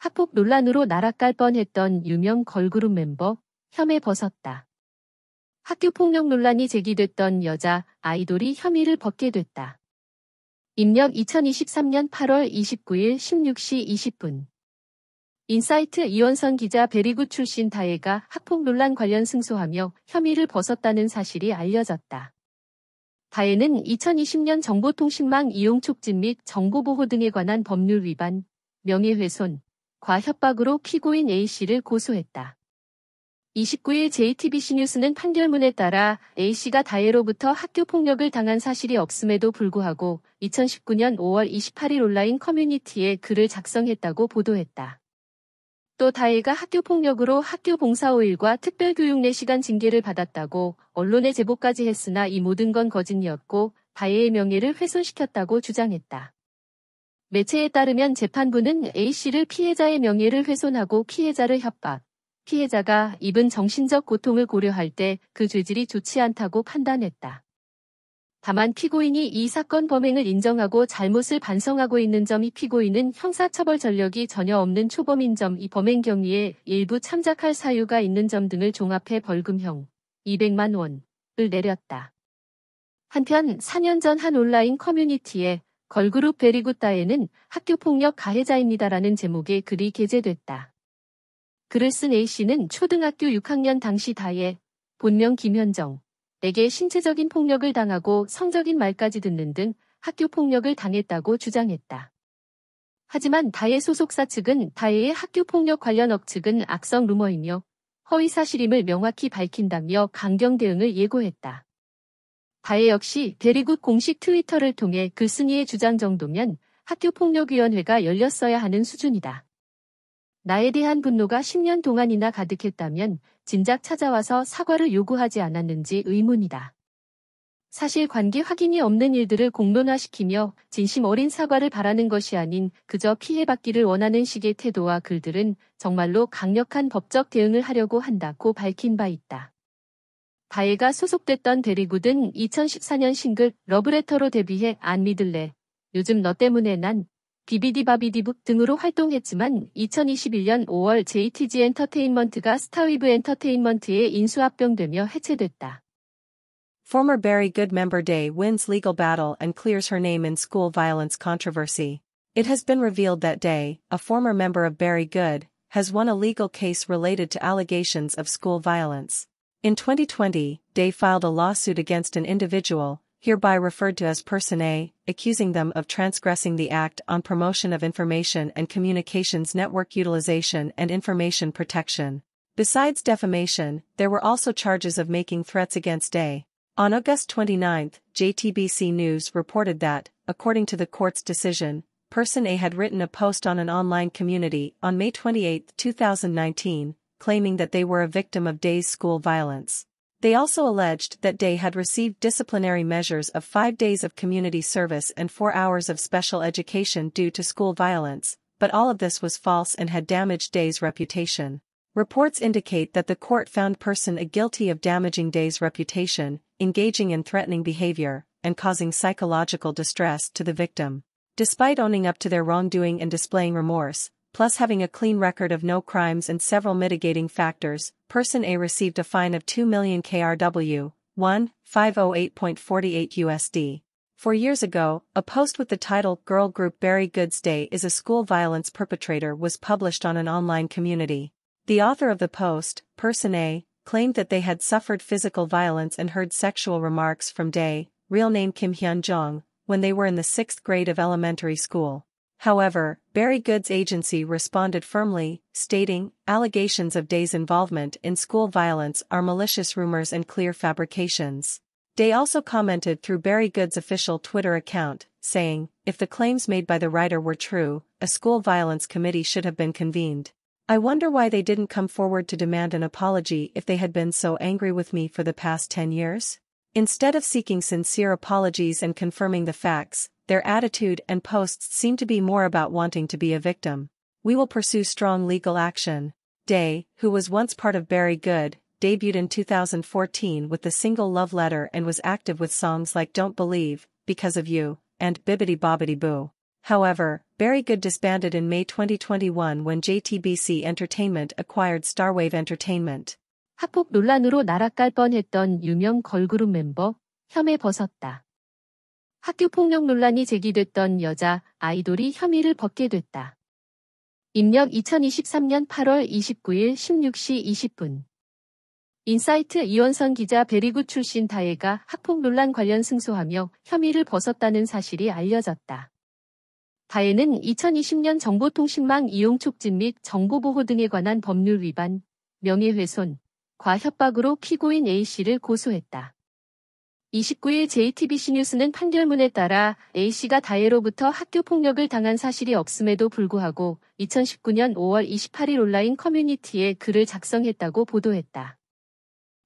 학폭 논란으로 나락갈 뻔했던 유명 걸그룹 멤버 혐의 벗었다. 학교폭력 논란이 제기됐던 여자 아이돌이 혐의를 벗게 됐다. 입력 2023년 8월 29일 16시 20분. 인사이트 이원선 기자 베리굿 출신 다혜가 학폭 논란 관련 승소하며 혐의를 벗었다는 사실이 알려졌다. 다혜는 2020년 정보통신망 이용 촉진 및 정보보호 등에 관한 법률 위반, 명예훼손, 과협박으로 피고인 A씨를 고소했다. 29일 JTBC 뉴스는 판결문에 따라 A씨가 다혜로부터 학교폭력을 당한 사실이 없음에도 불구하고 2019년 5월 28일 온라인 커뮤니티에 글을 작성했다고 보도했다. 또 다혜가 학교폭력으로 학교 봉사호일과 특별교육 4시간 징계를 받았다고 언론에 제보까지 했으나 이 모든 건 거짓이었고 다혜의 명예를 훼손시켰다고 주장했다. 매체에 따르면 재판부는 A씨를 피해자의 명예를 훼손하고 피해자를 협박, 피해자가 입은 정신적 고통을 고려할 때 그 죄질이 좋지 않다고 판단했다. 다만 피고인이 이 사건 범행을 인정하고 잘못을 반성하고 있는 점, 이 피고인은 형사처벌 전력이 전혀 없는 초범인 점, 이 범행 경위에 일부 참작할 사유가 있는 점 등을 종합해 벌금형 200만 원을 내렸다. 한편 4년 전 한 온라인 커뮤니티에 걸그룹 베리굿 다혜는 학교폭력 가해자입니다라는 제목의 글이 게재됐다. 글을 쓴 A씨는 초등학교 6학년 당시 다혜, 본명 김현정, 에게 신체적인 폭력을 당하고 성적인 말까지 듣는 등 학교폭력을 당했다고 주장했다. 하지만 다혜 소속사 측은 다혜의 학교폭력 관련 억측은 악성 루머이며 허위사실임을 명확히 밝힌다며 강경 대응을 예고했다. 다혜 역시 베리굿 공식 트위터를 통해 글쓴이의 주장 정도면 학교폭력위원회가 열렸어야 하는 수준이다. 나에 대한 분노가 10년 동안이나 가득했다면 진작 찾아와서 사과를 요구하지 않았는지 의문이다. 사실관계 확인이 없는 일들을 공론화시키며 진심 어린 사과를 바라는 것이 아닌 그저 피해받기를 원하는 식의 태도와 글들은 정말로 강력한 법적 대응을 하려고 한다고 밝힌 바 있다. 다혜가 소속됐던 베리굿은 2014년 싱글 러브레터로 데뷔해 안 믿을래, 요즘 너 때문에 난, 비비디바비디북 등으로 활동했지만 2021년 5월 JTG 엔터테인먼트가 스타위브 엔터테인먼트에 인수합병되며 해체됐다. Former Barry Good member Dae wins legal battle and clears her name in school violence controversy. It has been revealed that Dae, a former member of Barry Good, has won a legal case related to allegations of school violence. In 2020, Dae filed a lawsuit against an individual, hereby referred to as Person A, accusing them of transgressing the Act on Promotion of Information and Communications Network Utilization and Information Protection. Besides defamation, there were also charges of making threats against Dae. On August 29, JTBC News reported that, according to the court's decision, Person A had written a post on an online community on May 28, 2019, claiming that they were a victim of Dae's school violence. They also alleged that Dae had received disciplinary measures of 5 days of community service and 4 hours of special education due to school violence, but all of this was false and had damaged Dae's reputation. Reports indicate that the court found Person A guilty of damaging Dae's reputation, engaging in threatening behavior, and causing psychological distress to the victim. Despite owning up to their wrongdoing and displaying remorse, plus having a clean record of no crimes and several mitigating factors, Person A received a fine of 2 million KRW, 1,508.48 USD. 4 years ago, a post with the title "Girl Group Barry Good's Dae is a School Violence Perpetrator" was published on an online community. The author of the post, Person A, claimed that they had suffered physical violence and heard sexual remarks from Dae, real name Kim Hyun Jong, when they were in the 6th grade of elementary school. However, Barry Good's agency responded firmly, stating, allegations of Dae's involvement in school violence are malicious rumors and clear fabrications. Dae also commented through Barry Good's official Twitter account, saying, if the claims made by the writer were true, a school violence committee should have been convened. I wonder why they didn't come forward to demand an apology if they had been so angry with me for the past 10 years? Instead of seeking sincere apologies and confirming the facts, their attitude and posts seem to be more about wanting to be a victim. We will pursue strong legal action. Dae, who was once part of Barry Good, debuted in 2014 with the single Love Letter and was active with songs like Don't Believe, Because of You, and Bibbidi Bobbidi Boo. However, Very Good disbanded in May 2021 when JTBC Entertainment acquired Starwave Entertainment. 학폭 논란으로 날아갈 뻔했던 유명 걸그룹 멤버 혐의 벗었다. 학교 폭력 논란이 제기됐던 여자 아이돌이 혐의를 벗게 됐다. 입력 2023년 8월 29일 16시 20분. 인사이트 이원선 기자 베리굿 출신 다혜가 학폭 논란 관련 승소하며 혐의를 벗었다는 사실이 알려졌다. 다혜는 2020년 정보통신망 이용 촉진 및 정보보호 등에 관한 법률 위반, 명예훼손, 과협박으로 피고인 A씨를 고소했다. 29일 JTBC 뉴스는 판결문에 따라 A씨가 다혜로부터 학교 폭력을 당한 사실이 없음에도 불구하고 2019년 5월 28일 온라인 커뮤니티에 글을 작성했다고 보도했다.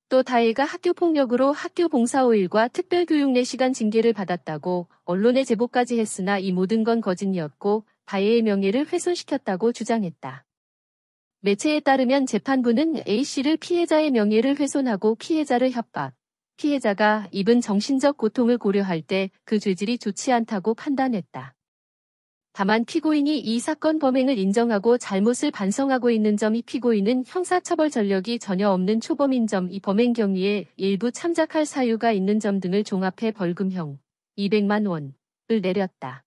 또 다혜가 학교 폭력으로 학교 봉사 5일과 특별교육 4시간 징계를 받았다고 언론에 제보까지 했으나 이 모든 건 거짓이었고 다혜의 명예를 훼손시켰다고 주장했다. 매체에 따르면 재판부는 A씨를 피해자의 명예를 훼손하고 피해자를 협박, 피해자가 입은 정신적 고통을 고려할 때 그 죄질이 좋지 않다고 판단했다. 다만 피고인이 이 사건 범행을 인정하고 잘못을 반성하고 있는 점이 피고인은 형사처벌 전력이 전혀 없는 초범인 점 이 범행 경위에 일부 참작할 사유가 있는 점 등을 종합해 벌금형 200만 원을 내렸다.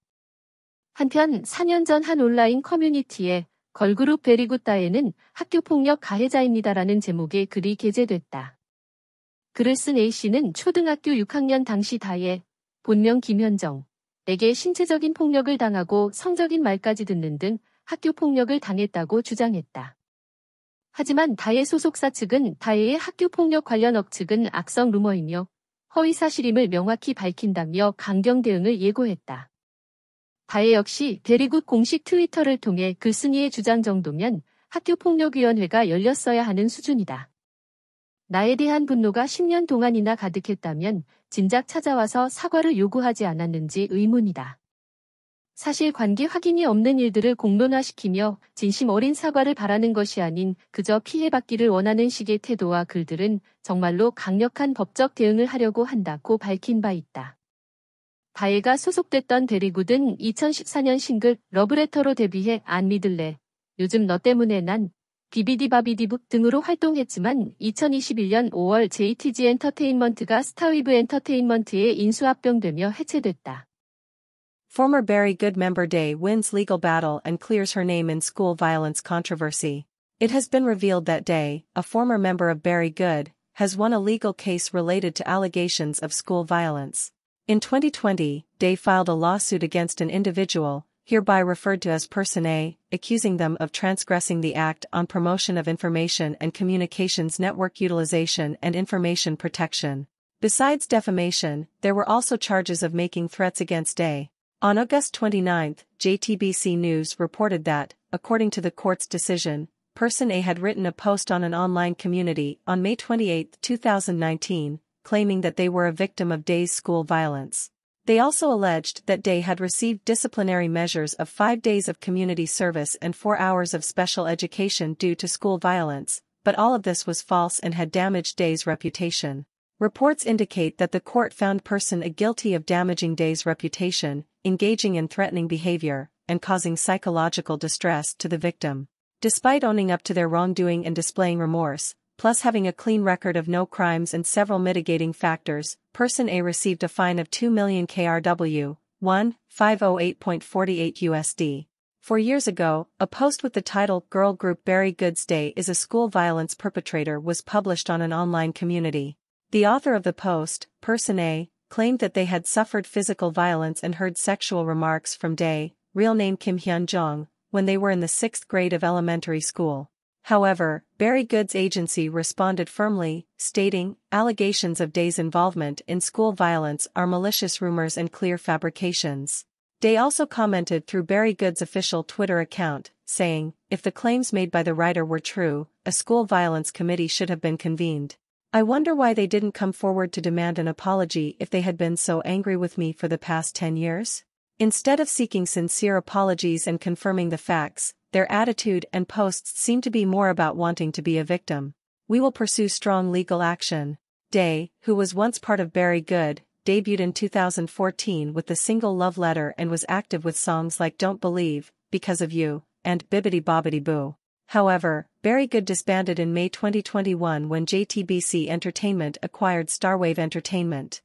한편 4년 전 한 온라인 커뮤니티에 걸그룹 베리굿 다혜는 학교폭력 가해자입니다라는 제목의 글이 게재됐다. 글을 쓴 A씨는 초등학교 6학년 당시 다혜, 본명 김현정, 에게 신체적인 폭력을 당하고 성적인 말까지 듣는 등 학교 폭력을 당했다고 주장했다. 하지만 다혜 소속사 측은 다혜의 학교 폭력 관련 억측은 악성 루머이며 허위 사실임을 명확히 밝힌다며 강경 대응을 예고했다. 다혜 역시 베리굿 공식 트위터를 통해 글쓴이의 주장 정도면 학교폭력위원회가 열렸어야 하는 수준이다. 나에 대한 분노가 10년 동안이나 가득했다면 진작 찾아와서 사과를 요구하지 않았는지 의문이다. 사실관계 확인이 없는 일들을 공론화시키며 진심 어린 사과를 바라는 것이 아닌 그저 피해받기를 원하는 식의 태도와 글들은 정말로 강력한 법적 대응을 하려고 한다고 밝힌 바 있다. 다혜가 소속됐던 베리굿은 2014년 싱글 러브레터로 데뷔해 안 믿을래, 요즘 너 때문에 난, 비비디바비디북 등으로 활동했지만 2021년 5월 JTG 엔터테인먼트가 스타위브 엔터테인먼트에 인수합병되며 해체됐다. Former Very Good member Day wins legal battle and clears her name in school violence controversy. It has been revealed that Day, a former member of Very Good, has won a legal case related to allegations of school violence. In 2020, Day filed a lawsuit against an individual, hereby referred to as Person A, accusing them of transgressing the Act on Promotion of Information and Communications Network Utilization and Information Protection. Besides defamation, there were also charges of making threats against Day. On August 29, JTBC News reported that, according to the court's decision, Person A had written a post on an online community on May 28, 2019, claiming that they were a victim of Day's school violence. They also alleged that Day had received disciplinary measures of 5 days of community service and 4 hours of special education due to school violence, but all of this was false and had damaged Day's reputation. Reports indicate that the court found Person A guilty of damaging Day's reputation, engaging in threatening behavior, and causing psychological distress to the victim. Despite owning up to their wrongdoing and displaying remorse, plus having a clean record of no crimes and several mitigating factors, Person A received a fine of 2 million KRW, $1,508.48 USD. 4 years ago, a post with the title Girl Group Very Good's Day is a school violence perpetrator was published on an online community. The author of the post, Person A, claimed that they had suffered physical violence and heard sexual remarks from Day, real name Kim Hyun Jong, when they were in the 6th grade of elementary school. However, Very Good's agency responded firmly, stating, allegations of Day's involvement in school violence are malicious rumors and clear fabrications. Day also commented through Very Good's official Twitter account, saying, if the claims made by the writer were true, a school violence committee should have been convened. I wonder why they didn't come forward to demand an apology if they had been so angry with me for the past 10 years? Instead of seeking sincere apologies and confirming the facts, their attitude and posts seem to be more about wanting to be a victim. We will pursue strong legal action. Day, who was once part of Very Good, debuted in 2014 with the single Love Letter and was active with songs like Don't Believe, Because of You, and Bibbidi Bobbidi Boo. However, Very Good disbanded in May 2021 when JTBC Entertainment acquired Starwave Entertainment.